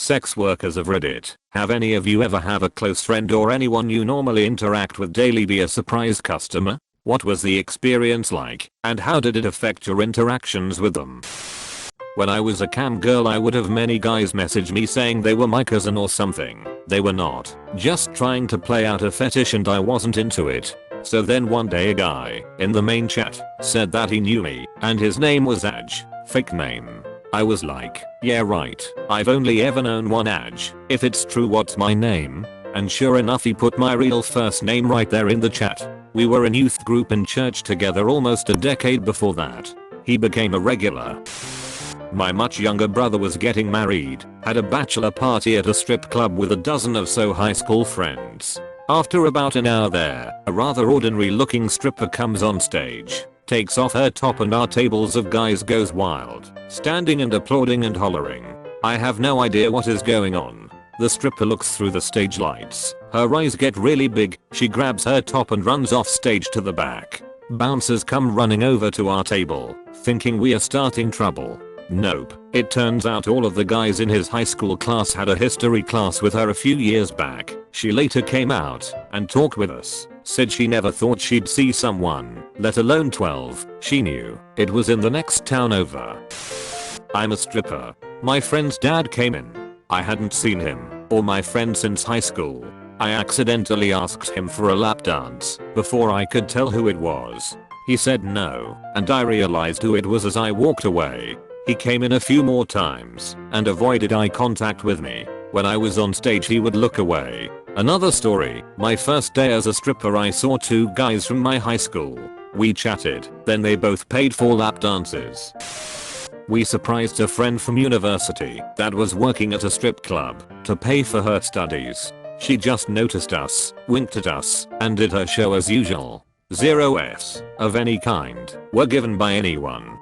Sex workers of Reddit, have any of you ever have a close friend or anyone you normally interact with daily be a surprise customer? What was the experience like, and how did it affect your interactions with them? When I was a cam girl I would have many guys message me saying they were my cousin or something. They were not, just trying to play out a fetish and I wasn't into it. So then one day a guy, in the main chat, said that he knew me, and his name was Aj, fake name. I was like, yeah right, I've only ever known one Aj, if it's true what's my name? And sure enough he put my real first name right there in the chat. We were in youth group in church together almost a decade before that. He became a regular. My much younger brother was getting married, had a bachelor party at a strip club with a dozen or so high school friends. After about an hour there, a rather ordinary looking stripper comes on stage, takes off her top and our tables of guys goes wild, standing and applauding and hollering. I have no idea what is going on. The stripper looks through the stage lights, her eyes get really big, she grabs her top and runs off stage to the back. Bouncers come running over to our table, thinking we are starting trouble. Nope, it turns out all of the guys in his high school class had a history class with her a few years back. She later came out and talked with us, said she never thought she'd see someone, let alone 12, she knew. It was in the next town over. I'm a stripper. My friend's dad came in. I hadn't seen him or my friend since high school. I accidentally asked him for a lap dance before I could tell who it was. He said no, and I realized who it was as I walked away. He came in a few more times and avoided eye contact with me. When I was on stage he would look away. Another story, my first day as a stripper I saw two guys from my high school. We chatted, then they both paid for lap dances. We surprised a friend from university that was working at a strip club to pay for her studies. She just noticed us, winked at us, and did her show as usual. 0 Fs of any kind were given by anyone.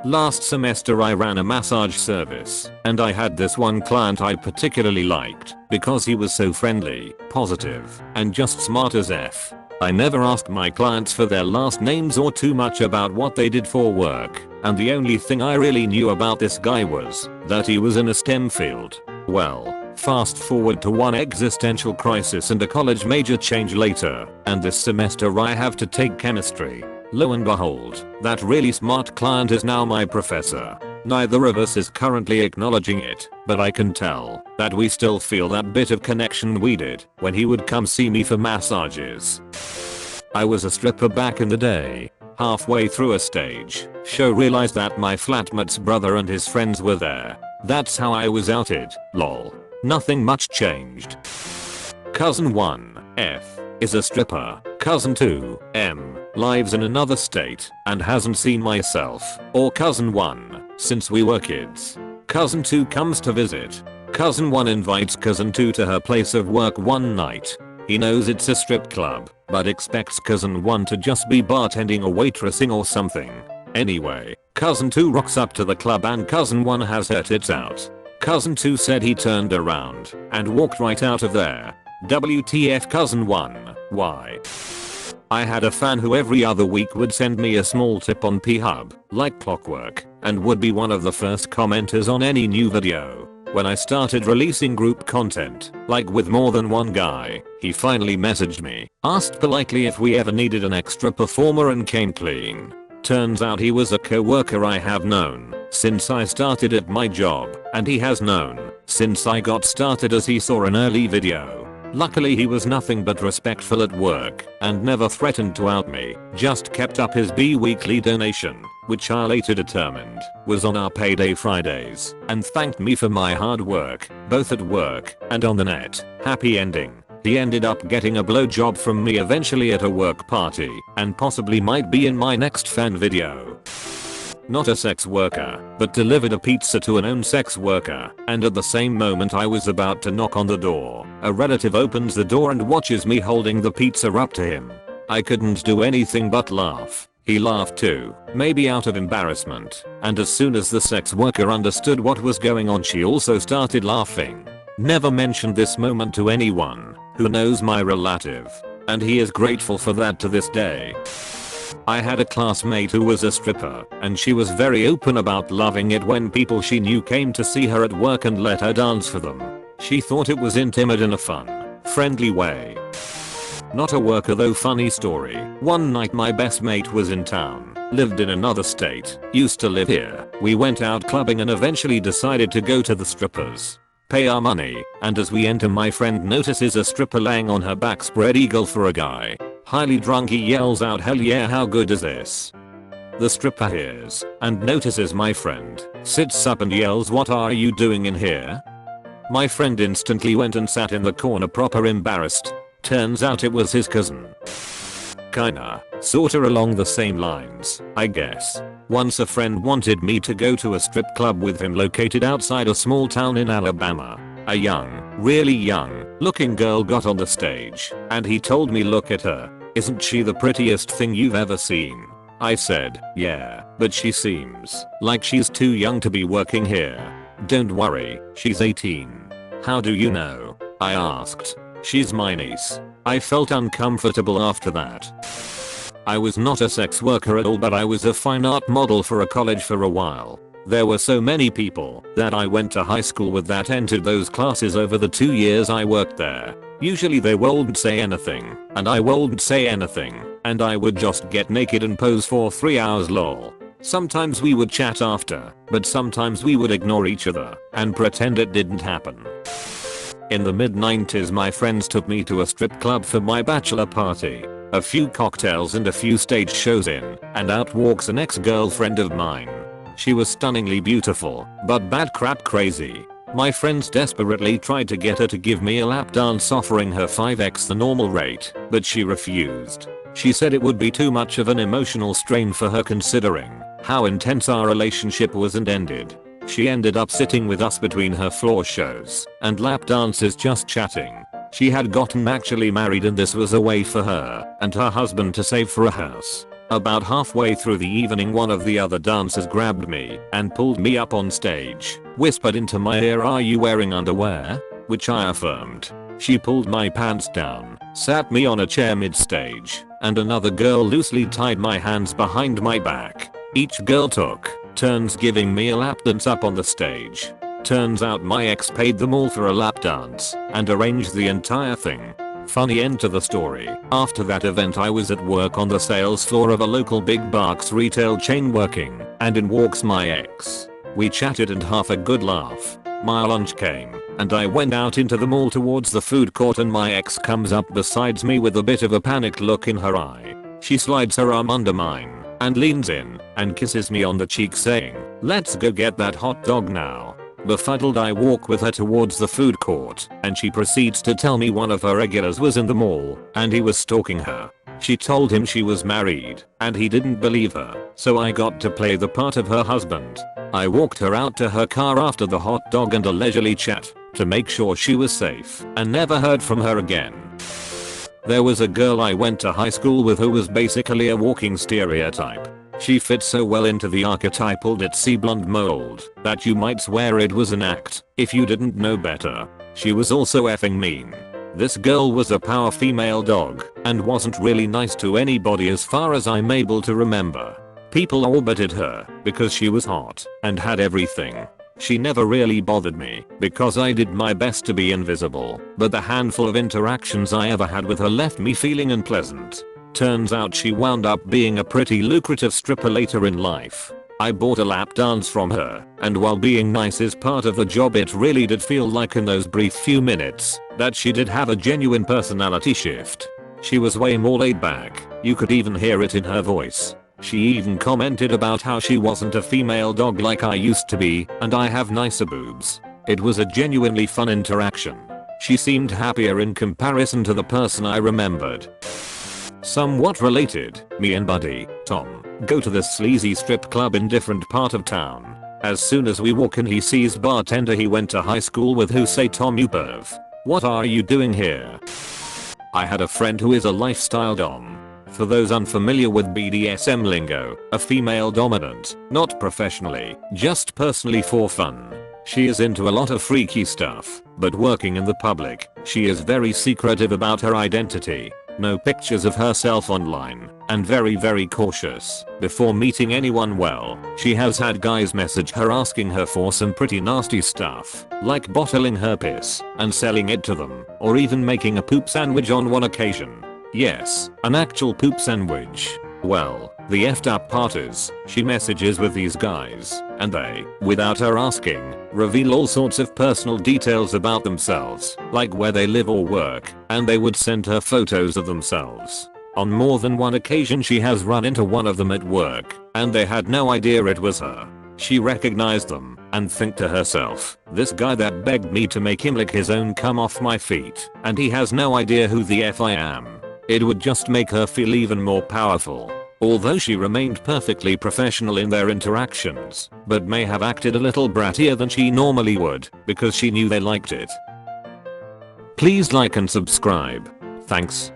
Last semester I ran a massage service, and I had this one client I particularly liked because he was so friendly, positive, and just smart as F. I never asked my clients for their last names or too much about what they did for work, and the only thing I really knew about this guy was that he was in a STEM field. Well, fast forward to one existential crisis and a college major change later, and this semester I have to take chemistry. Lo and behold, that really smart client is now my professor. Neither of us is currently acknowledging it, but I can tell that we still feel that bit of connection we did when he would come see me for massages. I was a stripper back in the day. Halfway through a stage show realized that my flatmate's brother and his friends were there. That's how I was outed, lol. Nothing much changed. Cousin 1, F, is a stripper. Cousin 2, M, lives in another state and hasn't seen myself or cousin 1 since we were kids. Cousin 2 comes to visit. Cousin 1 invites cousin 2 to her place of work one night. He knows it's a strip club, but expects cousin 1 to just be bartending or waitressing or something. Anyway, cousin 2 rocks up to the club and cousin 1 has her tits out. Cousin 2 said he turned around and walked right out of there. WTF cousin 1, why? I had a fan who every other week would send me a small tip on P-Hub, like clockwork, and would be one of the first commenters on any new video. When I started releasing group content, like with more than one guy, he finally messaged me, asked politely if we ever needed an extra performer and came clean. Turns out he was a co-worker I have known since I started at my job, and he has known since I got started as he saw an early video. Luckily he was nothing but respectful at work and never threatened to out me, just kept up his bi-weekly donation, which I later determined was on our payday Fridays, and thanked me for my hard work, both at work and on the net. Happy ending. He ended up getting a blowjob from me eventually at a work party, and possibly might be in my next fan video. Not a sex worker, but delivered a pizza to a known sex worker, and at the same moment I was about to knock on the door, a relative opens the door and watches me holding the pizza up to him. I couldn't do anything but laugh. He laughed too, maybe out of embarrassment, and as soon as the sex worker understood what was going on she also started laughing. Never mentioned this moment to anyone who knows my relative, and he is grateful for that to this day. I had a classmate who was a stripper, and she was very open about loving it when people she knew came to see her at work and let her dance for them. She thought it was intimate in a fun, friendly way. Not a worker though. Funny story. One night my best mate was in town, lived in another state, used to live here. We went out clubbing and eventually decided to go to the strippers. Pay our money, and as we enter my friend notices a stripper laying on her back spread eagle for a guy. Highly drunk he yells out, "Hell yeah, how good is this?" The stripper hears and notices my friend, sits up and yells, "What are you doing in here?" My friend instantly went and sat in the corner proper embarrassed. Turns out it was his cousin. Kinda, sorta along the same lines, I guess. Once a friend wanted me to go to a strip club with him located outside a small town in Alabama. A young, really young, looking girl got on the stage, and he told me, "Look at her. Isn't she the prettiest thing you've ever seen?" I said, "Yeah, but she seems like she's too young to be working here." "Don't worry, she's 18. "How do you know?" I asked. "She's my niece." I felt uncomfortable after that. I was not a sex worker at all, but I was a fine art model for a college for a while. There were so many people that I went to high school with that entered those classes over the 2 years I worked there. Usually they wouldn't say anything, and I wouldn't say anything, and I would just get naked and pose for 3 hours lol. Sometimes we would chat after, but sometimes we would ignore each other and pretend it didn't happen. In the mid-90s my friends took me to a strip club for my bachelor party. A few cocktails and a few stage shows in, and out walks an ex-girlfriend of mine. She was stunningly beautiful, but bad crap crazy. My friends desperately tried to get her to give me a lap dance, offering her 5x the normal rate, but she refused. She said it would be too much of an emotional strain for her considering how intense our relationship was and ended. She ended up sitting with us between her floor shows and lap dances just chatting. She had gotten actually married and this was a way for her and her husband to save for a house. About halfway through the evening one of the other dancers grabbed me and pulled me up on stage, whispered into my ear, "Are you wearing underwear?" Which I affirmed. She pulled my pants down, sat me on a chair mid-stage, and another girl loosely tied my hands behind my back. Each girl took turns giving me a lap dance up on the stage. Turns out my ex paid them all for a lap dance and arranged the entire thing. Funny end to the story. After that event I was at work on the sales floor of a local big box retail chain working, and in walks my ex. We chatted and half a good laugh. My lunch came, and I went out into the mall towards the food court and my ex comes up besides me with a bit of a panicked look in her eye. She slides her arm under mine and leans in and kisses me on the cheek saying, "Let's go get that hot dog now." Befuddled I walk with her towards the food court and she proceeds to tell me one of her regulars was in the mall and he was stalking her. She told him she was married and he didn't believe her, so I got to play the part of her husband. I walked her out to her car after the hot dog and a leisurely chat to make sure she was safe and never heard from her again. There was a girl I went to high school with who was basically a walking stereotype. She fit so well into the archetypal ditzy blonde mold that you might swear it was an act if you didn't know better. She was also effing mean. This girl was a power female dog and wasn't really nice to anybody as far as I'm able to remember. People orbited her because she was hot and had everything. She never really bothered me because I did my best to be invisible, but the handful of interactions I ever had with her left me feeling unpleasant. Turns out she wound up being a pretty lucrative stripper later in life. I bought a lap dance from her, and while being nice is part of the job, it really did feel like in those brief few minutes that she did have a genuine personality shift. She was way more laid back, you could even hear it in her voice. She even commented about how she wasn't a female dog like I used to be, and I have nicer boobs. It was a genuinely fun interaction. She seemed happier in comparison to the person I remembered. Somewhat related, me and buddy, Tom, go to this sleazy strip club in different part of town. As soon as we walk in he sees bartender he went to high school with who say, "Tom, you perv. What are you doing here?" I had a friend who is a lifestyle dom. For those unfamiliar with BDSM lingo, a female dominant, not professionally, just personally for fun. She is into a lot of freaky stuff, but working in the public, she is very secretive about her identity. no pictures of herself online, and very cautious before meeting anyone. Well, she has had guys message her asking her for some pretty nasty stuff, like bottling her piss and selling it to them, or even making a poop sandwich on one occasion. Yes, an actual poop sandwich. Well, the effed up part is, she messages with these guys, and they, without her asking, reveal all sorts of personal details about themselves, like where they live or work, and they would send her photos of themselves. On more than one occasion she has run into one of them at work, and they had no idea it was her. She recognized them, and think to herself, this guy that begged me to make him lick his own cum off my feet, and he has no idea who the F I am. It would just make her feel even more powerful. Although she remained perfectly professional in their interactions, but may have acted a little brattier than she normally would, because she knew they liked it. Please like and subscribe. Thanks.